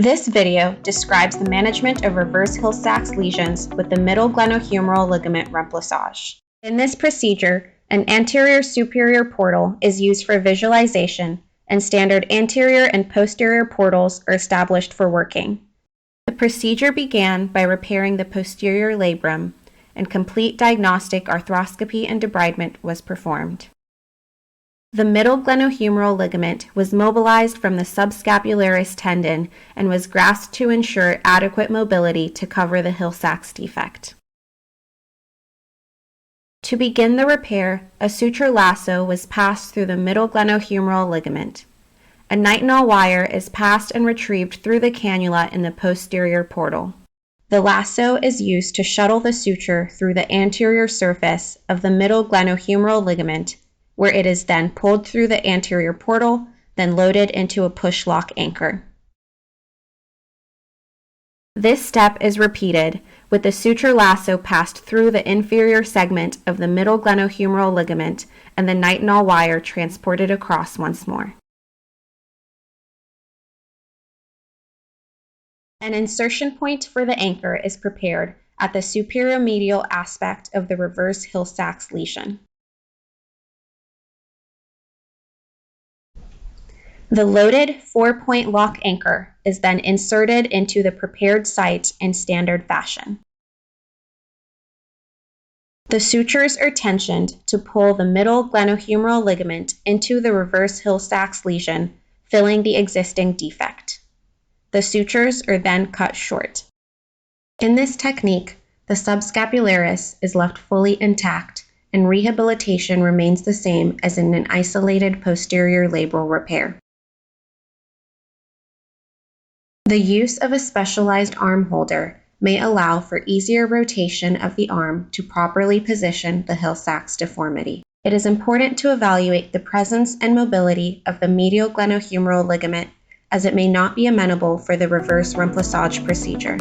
This video describes the management of reverse Hill-Sachs lesions with the middle glenohumeral ligament remplissage. In this procedure, an anterior superior portal is used for visualization, and standard anterior and posterior portals are established for working. The procedure began by repairing the posterior labrum, and complete diagnostic arthroscopy and debridement was performed. The middle glenohumeral ligament was mobilized from the subscapularis tendon and was grasped to ensure adequate mobility to cover the Hill-Sachs defect. To begin the repair, a suture lasso was passed through the middle glenohumeral ligament. A nitinol wire is passed and retrieved through the cannula in the posterior portal. The lasso is used to shuttle the suture through the anterior surface of the middle glenohumeral ligament, where it is then pulled through the anterior portal, then loaded into a push-lock anchor. This step is repeated with the suture lasso passed through the inferior segment of the middle glenohumeral ligament and the nitinol wire transported across once more. An insertion point for the anchor is prepared at the superior medial aspect of the reverse Hill-Sachs lesion. The loaded 4-point lock anchor is then inserted into the prepared site in standard fashion. The sutures are tensioned to pull the middle glenohumeral ligament into the reverse Hill-Sachs lesion, filling the existing defect. The sutures are then cut short. In this technique, the subscapularis is left fully intact, and rehabilitation remains the same as in an isolated posterior labral repair. The use of a specialized arm holder may allow for easier rotation of the arm to properly position the Hill-Sachs deformity. It is important to evaluate the presence and mobility of the medial glenohumeral ligament, as it may not be amenable for the reverse remplissage procedure.